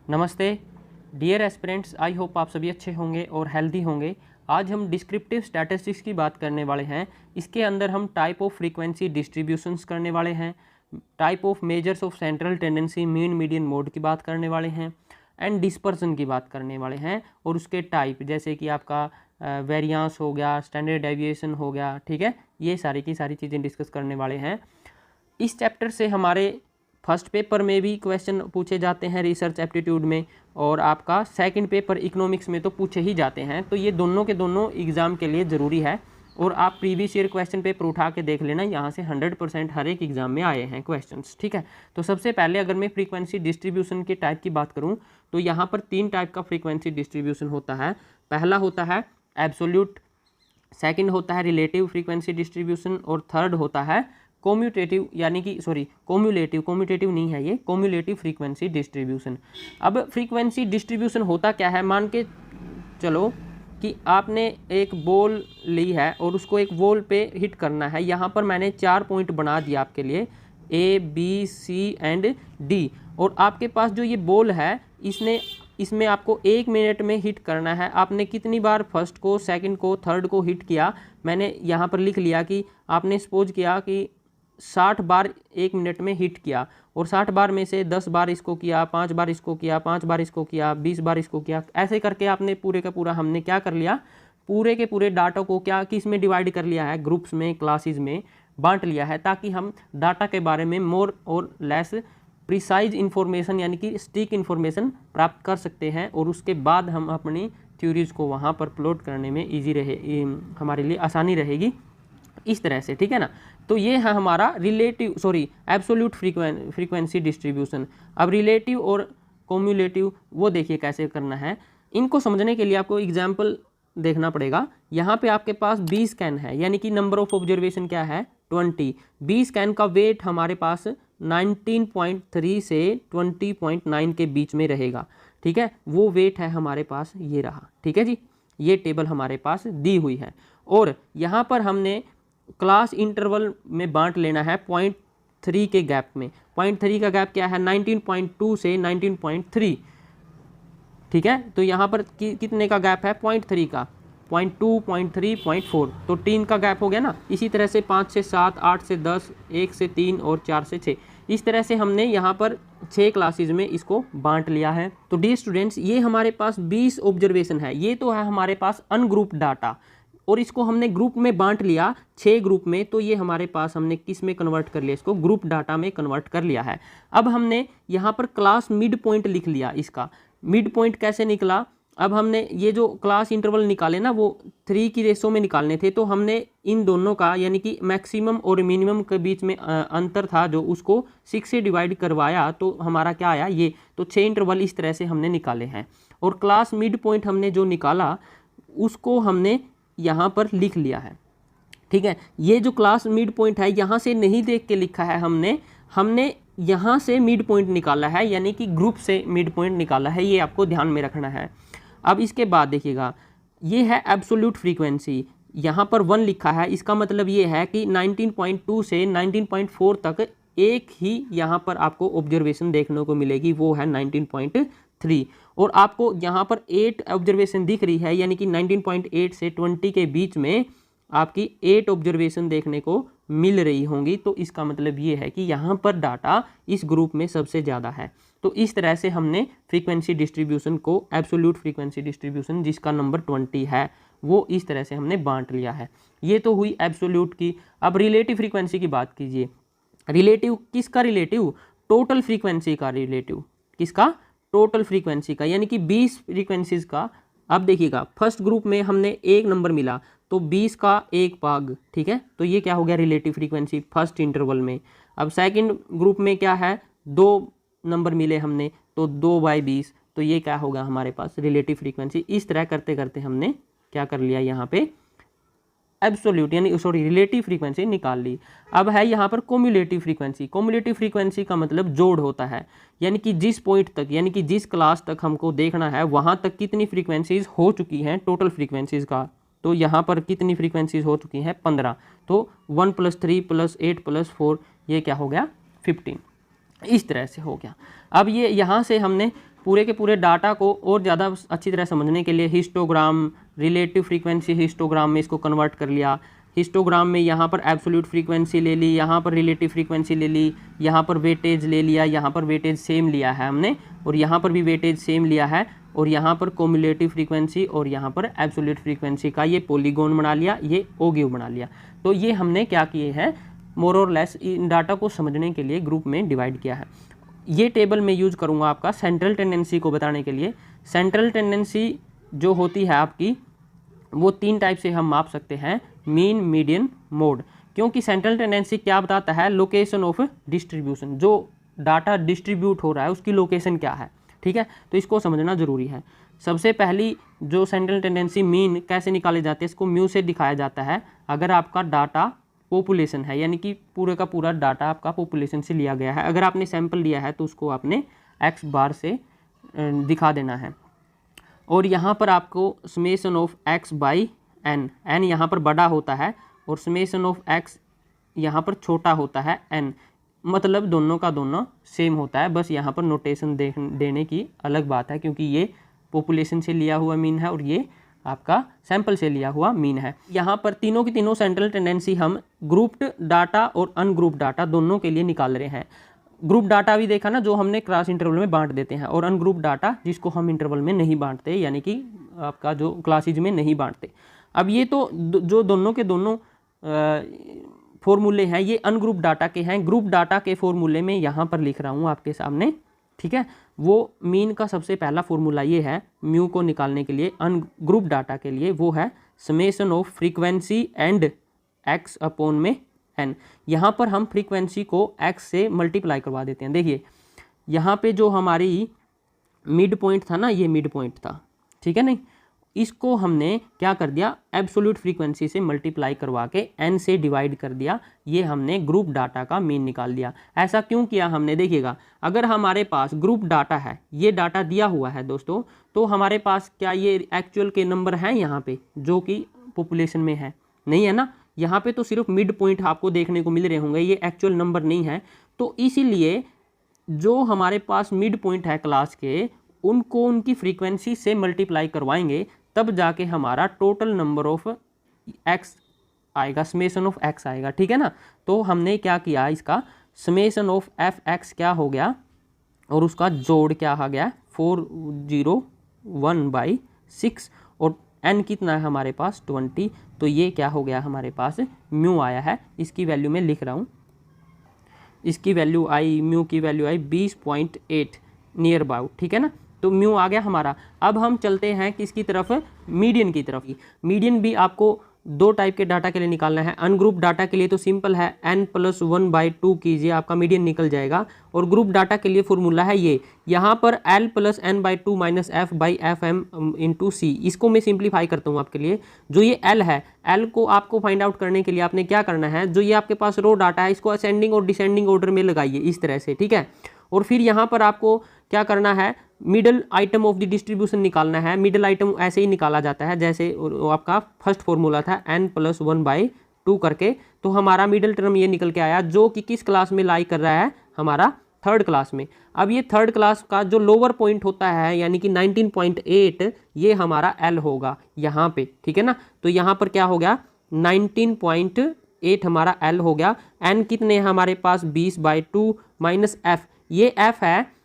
नमस्ते dear aspirants, I hope आप सभी अच्छे होंगे और हेल्दी होंगे। आज हम डिस्क्रिप्टिव स्टैटिस्टिक्स की बात करने वाले हैं। इसके अंदर हम टाइप ऑफ फ्रीक्वेंसी डिस्ट्रीब्यूशंस करने वाले हैं, type of measures of central tendency, mean, median, mode की बात करने वाले हैं एंड डिस्पर्सन की बात करने वाले हैं और उसके टाइप जैसे कि आपका वेरियांस हो गया, स्टैंडर्ड डेविएशन हो गया, ठीक है। ये सारी की सारी चीज़ें डिस्कस करने वाले हैं। इस चैप्टर से हमारे फर्स्ट पेपर में भी क्वेश्चन पूछे जाते हैं रिसर्च एप्टीट्यूड में, और आपका सेकंड पेपर इकोनॉमिक्स में तो पूछे ही जाते हैं। तो ये दोनों के दोनों एग्ज़ाम के लिए ज़रूरी है और आप प्रीवियस ईयर क्वेश्चन पेपर उठा के देख लेना, यहाँ से 100% हर एक एग्ज़ाम में आए हैं क्वेश्चंस, ठीक है। तो सबसे पहले अगर मैं फ्रीक्वेंसी डिस्ट्रीब्यूशन के टाइप की बात करूँ तो यहाँ पर 3 टाइप का फ्रीक्वेंसी डिस्ट्रीब्यूशन होता है। पहला होता है एब्सोल्यूट, सेकंड होता है रिलेटिव फ्रीक्वेंसी डिस्ट्रीब्यूशन और थर्ड होता है कोम्यूटेटिव, यानी कि कोम्यूलेटिव नहीं है ये, कोम्यूलेटिव फ्रीक्वेंसी डिस्ट्रीब्यूशन। अब फ्रीक्वेंसी डिस्ट्रीब्यूशन होता क्या है, मान के चलो कि आपने एक बॉल ली है और उसको एक वॉल पे हिट करना है। यहाँ पर मैंने 4 पॉइंट बना दिया आपके लिए, A, B, C and D, और आपके पास जो ये बॉल है इसमें आपको 1 मिनट में हिट करना है। आपने कितनी बार फर्स्ट को, सेकंड को, थर्ड को हिट किया, मैंने यहाँ पर लिख लिया कि आपने सपोज किया कि 60 बार 1 मिनट में हिट किया, और 60 बार में से 10 बार इसको किया, 5 बार इसको किया, 5 बार इसको किया, 20 बार इसको किया। ऐसे करके आपने पूरे का पूरा हमने क्या कर लिया, पूरे के पूरे डाटा को क्या किस में डिवाइड कर लिया है, ग्रुप्स में, क्लासेस में बांट लिया है, ताकि हम डाटा के बारे में मोर और लेस प्रिसाइज इन्फॉर्मेशन यानी कि स्टिक इन्फॉर्मेशन प्राप्त कर सकते हैं, और उसके बाद हम अपनी थ्योरीज को वहाँ पर प्लॉट करने में ईजी रहे, हमारे लिए आसानी रहेगी इस तरह से, ठीक है ना। तो ये है हमारा एब्सोल्यूट फ्रीक्वेंसी डिस्ट्रीब्यूशन। अब रिलेटिव और कोम्युलेटिव वो देखिए कैसे करना है। इनको समझने के लिए आपको एग्जाम्पल देखना पड़ेगा। यहाँ पे आपके पास 20 स्कैन है, यानी कि नंबर ऑफ ऑब्जर्वेशन क्या है 20। 20 स्कैन का वेट हमारे पास 19.3 से 20.9 के बीच में रहेगा, ठीक है। वो वेट है हमारे पास, ये रहा, ठीक है जी। ये टेबल हमारे पास दी हुई है, और यहाँ पर हमने क्लास इंटरवल में बांट लेना है 0.3 के गैप में। 0.3 का गैप क्या है, 19.2 से 19.3, ठीक है। तो यहाँ पर कितने का गैप है, 0.3 का, 0.2, 0.3, 0.4, तो 3 का गैप हो गया ना। इसी तरह से 5 से 7, 8 से 10, 1 से 3 और 4 से 6, इस तरह से हमने यहाँ पर 6 क्लासेज में इसको बांट लिया है। तो डियर स्टूडेंट्स, ये हमारे पास 20 ऑब्जर्वेशन है, ये तो है हमारे पास अनग्रुप डाटा, और इसको हमने ग्रुप में बांट लिया 6 ग्रुप में। तो ये हमारे पास हमने किस में कन्वर्ट कर लिया, इसको ग्रुप डाटा में कन्वर्ट कर लिया है। अब हमने यहाँ पर क्लास मिड पॉइंट लिख लिया। इसका मिड पॉइंट कैसे निकला, अब हमने ये जो क्लास इंटरवल निकाले ना वो 3 की रेशो में निकालने थे, तो हमने इन दोनों का यानी कि मैक्सिमम और मिनिमम के बीच में अंतर था जो, उसको 6 से डिवाइड करवाया, तो हमारा क्या आया ये। तो 6 इंटरवल इस तरह से हमने निकाले हैं, और क्लास मिड पॉइंट हमने जो निकाला उसको हमने यहाँ पर लिख लिया है, ठीक है। ये जो क्लास मिड पॉइंट है यहाँ से नहीं देख के लिखा है हमने यहाँ से मिड पॉइंट निकाला है, यानी कि ग्रुप से मिड पॉइंट निकाला है, ये आपको ध्यान में रखना है। अब इसके बाद देखिएगा, ये है एब्सोल्यूट फ्रीक्वेंसी, यहाँ पर 1 लिखा है, इसका मतलब ये है कि 19.2 से 19.4 तक एक ही यहाँ पर आपको ऑब्जर्वेशन देखने को मिलेगी, वो है 19.3, और आपको यहाँ पर 8 ऑब्जर्वेशन दिख रही है, यानी कि 19.8 से 20 के बीच में आपकी 8 ऑब्जर्वेशन देखने को मिल रही होंगी। तो इसका मतलब ये है कि यहाँ पर डाटा इस ग्रुप में सबसे ज़्यादा है। तो इस तरह से हमने फ्रीक्वेंसी डिस्ट्रीब्यूशन को, एब्सोल्यूट फ्रीक्वेंसी डिस्ट्रीब्यूशन जिसका नंबर 20 है, वो इस तरह से हमने बांट लिया है। ये तो हुई एब्सोल्यूट की। अब रिलेटिव फ्रीक्वेंसी की बात कीजिए। रिलेटिव किसका, रिलेटिव टोटल फ्रीक्वेंसी का, रिलेटिव किसका, टोटल फ्रीक्वेंसी का, यानी कि 20 फ्रीक्वेंसीज का। अब देखिएगा, फर्स्ट ग्रुप में हमने 1 नंबर मिला, तो 20 का 1 भाग, ठीक है। तो ये क्या हो गया, रिलेटिव फ्रीक्वेंसी फर्स्ट इंटरवल में। अब सेकंड ग्रुप में क्या है, 2 नंबर मिले हमने, तो 2/20, तो ये क्या होगा हमारे पास, रिलेटिव फ्रीक्वेंसी। इस तरह करते करते हमने क्या कर लिया, यहाँ पे एब्सोल्यूट यानी रिलेटिव फ्रीक्वेंसी निकाल ली। अब है यहाँ पर कोम्युलेटिव फ्रीक्वेंसी। कोम्युलेटिव फ्रीक्वेंसी का मतलब जोड़ होता है, यानी कि जिस पॉइंट तक, यानी कि जिस क्लास तक हमको देखना है वहाँ तक कितनी फ्रीक्वेंसीज हो चुकी हैं टोटल फ्रीक्वेंसीज का। तो यहाँ पर कितनी फ्रीक्वेंसीज हो चुकी हैं, 15। तो 1 + 3 + 8 + 4 ये क्या हो गया, 15। इस तरह से हो गया। अब ये यहाँ से हमने पूरे के पूरे डाटा को और ज़्यादा अच्छी तरह समझने के लिए हिस्टोग्राम, रिलेटिव फ्रीक्वेंसी हिस्टोग्राम में इसको कन्वर्ट कर लिया। हिस्टोग्राम में यहाँ पर एब्सोल्यूट फ्रीक्वेंसी ले ली, यहाँ पर रिलेटिव फ्रीक्वेंसी ले ली, यहाँ पर वेटेज ले लिया, यहाँ पर वेटेज सेम लिया है हमने, और यहाँ पर भी वेटेज सेम लिया है, और यहाँ पर कोम्युलेटिव फ्रीक्वेंसी और यहाँ पर एब्सोल्यूट फ्रीक्वेंसी का ये पॉलीगॉन बना लिया, ये ओगिव बना लिया। तो ये हमने क्या किए हैं, मोर और लेस इन डाटा को समझने के लिए ग्रुप में डिवाइड किया है। ये टेबल मैं यूज़ करूँगा आपका सेंट्रल टेंडेंसी को बताने के लिए। सेंट्रल टेंडेंसी जो होती है आपकी, वो 3 टाइप से हम माप सकते हैं, मीन, मीडियन, मोड। क्योंकि सेंट्रल टेंडेंसी क्या बताता है, लोकेशन ऑफ डिस्ट्रीब्यूशन, जो डाटा डिस्ट्रीब्यूट हो रहा है उसकी लोकेशन क्या है, ठीक है। तो इसको समझना ज़रूरी है। सबसे पहली जो सेंट्रल टेंडेंसी मीन कैसे निकाले जाते हैं, इसको म्यू से दिखाया जाता है। अगर आपका डाटा पॉपुलेशन है, यानी कि पूरे का पूरा डाटा आपका पॉपुलेशन से लिया गया है, अगर आपने सैंपल लिया है तो उसको आपने एक्स बार से दिखा देना है। और यहाँ पर आपको summation of x by n, n यहाँ पर बड़ा होता है और समेशन ऑफ एक्स यहाँ पर छोटा होता है एन, मतलब दोनों का दोनों सेम होता है, बस यहाँ पर नोटेशन देने की अलग बात है, क्योंकि ये पॉपुलेशन से लिया हुआ मीन है और ये आपका सैंपल से लिया हुआ मीन है। यहाँ पर तीनों की तीनों सेंट्रल टेंडेंसी हम ग्रुप्ड डाटा और अनग्रुप्ड डाटा दोनों के लिए निकाल रहे हैं। ग्रुप डाटा भी देखा ना, जो हमने क्लास इंटरवल में बांट देते हैं, और अनग्रुप डाटा जिसको हम इंटरवल में नहीं बांटते, यानी कि आपका जो क्लासेज में नहीं बांटते। अब ये तो जो दोनों के दोनों फॉर्मूले हैं ये अनग्रुप डाटा के हैं। ग्रुप डाटा के फॉर्मूले में यहाँ पर लिख रहा हूँ आपके सामने, ठीक है। वो मीन का सबसे पहला फॉर्मूला ये है म्यू को निकालने के लिए अनग्रुप डाटा के लिए, वो है summation of frequency and x upon में एन। यहाँ पर हम फ्रीक्वेंसी को एक्स से मल्टीप्लाई करवा देते हैं। देखिए यहाँ पे जो हमारी मिड पॉइंट था ना, ये मिड पॉइंट था, ठीक है नहीं, इसको हमने क्या कर दिया, एब्सोल्यूट फ्रीक्वेंसी से मल्टीप्लाई करवा के एन से डिवाइड कर दिया, ये हमने ग्रुप डाटा का मीन निकाल दिया। ऐसा क्यों किया हमने, देखिएगा अगर हमारे पास ग्रुप डाटा है, ये डाटा दिया हुआ है दोस्तों, तो हमारे पास क्या ये एक्चुअल के नंबर हैं यहाँ पे जो कि पॉपुलेशन में है, नहीं है ना। यहाँ पे तो सिर्फ मिड पॉइंट आपको देखने को मिल रहे होंगे, ये एक्चुअल नंबर नहीं है। तो इसीलिए जो हमारे पास मिड पॉइंट है क्लास के, उनको उनकी फ्रीक्वेंसी से मल्टीप्लाई करवाएंगे, तब जाके हमारा टोटल नंबर ऑफ एक्स आएगा, समेशन ऑफ एक्स आएगा, ठीक है ना। तो हमने क्या किया, इसका समेशन ऑफ एफ एक्स क्या हो गया और उसका जोड़ क्या आ गया 401/6, और एन कितना है हमारे पास 20, तो ये क्या हो गया हमारे पास म्यू आया है। इसकी वैल्यू मैं लिख रहा हूँ, इसकी वैल्यू आई, म्यू की वैल्यू आई 20.8 नियर अबाउट, ठीक है ना। तो म्यू आ गया हमारा। अब हम चलते हैं किसकी तरफ, मीडियन की तरफ। मीडियन भी आपको 2 टाइप के डाटा के लिए निकालना है। अनग्रुप डाटा के लिए तो सिंपल है, n+1/2 कीजिए, आपका मीडियन निकल जाएगा। और ग्रुप डाटा के लिए फॉर्मूला है ये, यहाँ पर l+n/2 - f/fm/c। इसको मैं सिंप्लीफाई करता हूँ आपके लिए। जो ये l है, l को आपको फाइंड आउट करने के लिए आपने क्या करना है, जो ये आपके पास रो डाटा है, इसको असेंडिंग और डिसेंडिंग ऑर्डर में लगाइए इस तरह से, ठीक है। और फिर यहाँ पर आपको क्या करना है, middle item of the distribution निकालना है। मिडल आइटम ऐसे ही निकाला जाता है जैसे आपका फर्स्ट फॉर्मूला था n+1/2 करके। तो हमारा मिडल टर्म ये निकल के आया, जो कि किस क्लास में लाई कर रहा है, हमारा 3rd क्लास में। अब ये 3rd क्लास का जो लोअर पॉइंट होता है, यानी कि 19.8, ये हमारा l होगा यहाँ पे, ठीक है ना। तो यहाँ पर क्या हो गया 19.8 हमारा l हो गया। n कितने हमारे पास 20/2 - f, ये f है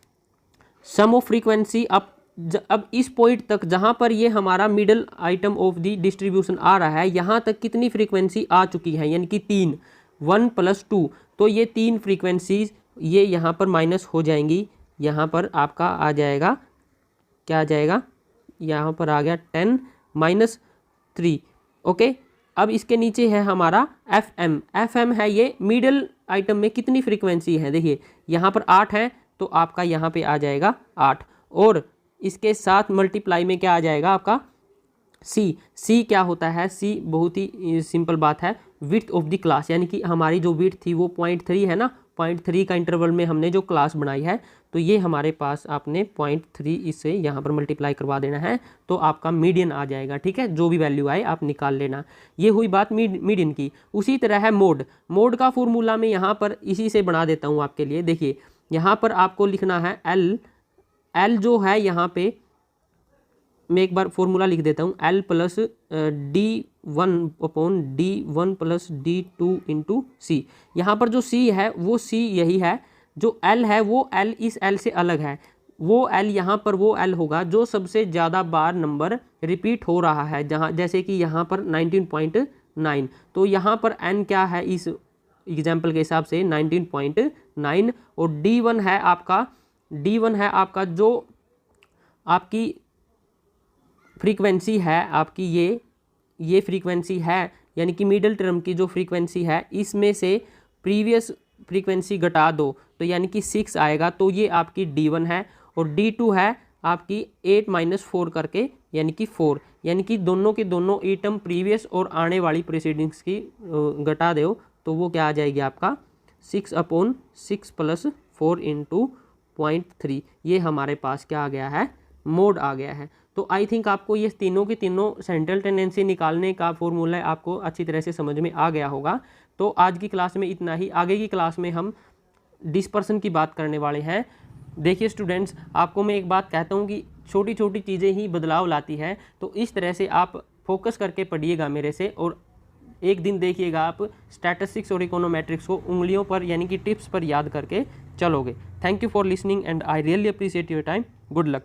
सम ऑफ फ्रीक्वेंसी। अब इस पॉइंट तक जहाँ पर ये हमारा middle item of the distribution आ रहा है, यहाँ तक कितनी फ्रीक्वेंसी आ चुकी है, यानी कि 3, 1 + 2। तो ये 3 फ्रीक्वेंसीज ये यहाँ पर माइनस हो जाएंगी। यहाँ पर आपका आ जाएगा, क्या आ जाएगा, यहाँ पर आ गया 10 - 3, ओके। अब इसके नीचे है हमारा FM है, ये मिडल आइटम में कितनी फ्रीक्वेंसी है, देखिए यहाँ पर 8 है, तो आपका यहाँ पे आ जाएगा 8, और इसके साथ मल्टीप्लाई में क्या आ जाएगा आपका C क्या होता है, C बहुत ही सिंपल बात है, विड्थ ऑफ द क्लास, यानी कि हमारी जो विड्थ थी वो 0.3 है ना। 0.3 का इंटरवल में हमने जो क्लास बनाई है, तो ये हमारे पास आपने 0.3 इससे यहाँ पर मल्टीप्लाई करवा देना है, तो आपका मीडियन आ जाएगा, ठीक है। जो भी वैल्यू आए आप निकाल लेना। ये हुई बात मीडियन की। उसी तरह है मोड का फॉर्मूला मैं यहाँ पर इसी से बना देता हूँ आपके लिए। देखिए यहाँ पर आपको लिखना है l एल जो है यहाँ पे मैं एक बार फॉर्मूला लिख देता हूँ, L plus D1/D1 plus D2 into C. यहाँ पर जो सी है वो सी यही है, जो एल है वो एल इस एल से अलग है, वो एल यहाँ पर वो एल होगा जो सबसे ज़्यादा बार नंबर रिपीट हो रहा है, जहाँ जैसे कि यहाँ पर 19.9, तो यहाँ पर एन क्या है इस एग्जाम्पल के हिसाब से 19.9, और D1 है आपका जो आपकी फ्रीक्वेंसी है आपकी ये फ्रीक्वेंसी है, यानी कि मिडिल टर्म की जो फ्रीक्वेंसी है इसमें से प्रीवियस फ्रीक्वेंसी घटा दो तो यानी कि 6 आएगा, तो ये आपकी D1 है। और D2 है आपकी 8 - 4 करके यानी कि 4, यानी कि दोनों के दोनों ई टर्म प्रीवियस और आने वाली प्रीसीडिंग्स की घटा दो तो वो क्या आ जाएगी आपका 6/6 प्लस 4 इंटू 0.3, ये हमारे पास क्या आ गया है, मोड आ गया है। तो आई थिंक आपको ये तीनों की तीनों सेंट्रल टेंडेंसी निकालने का फॉर्मूला आपको अच्छी तरह से समझ में आ गया होगा। तो आज की क्लास में इतना ही, आगे की क्लास में हम डिस्पर्सन की बात करने वाले हैं। देखिए स्टूडेंट्स, आपको मैं एक बात कहता हूँ कि छोटी छोटी चीज़ें ही बदलाव लाती हैं, तो इस तरह से आप फोकस करके पढ़िएगा मेरे से, और एक दिन देखिएगा आप स्टैटिस्टिक्स और इकोनोमेट्रिक्स को उंगलियों पर यानी कि टिप्स पर याद करके चलोगे। Thank you for listening and I really appreciate your time. Good luck.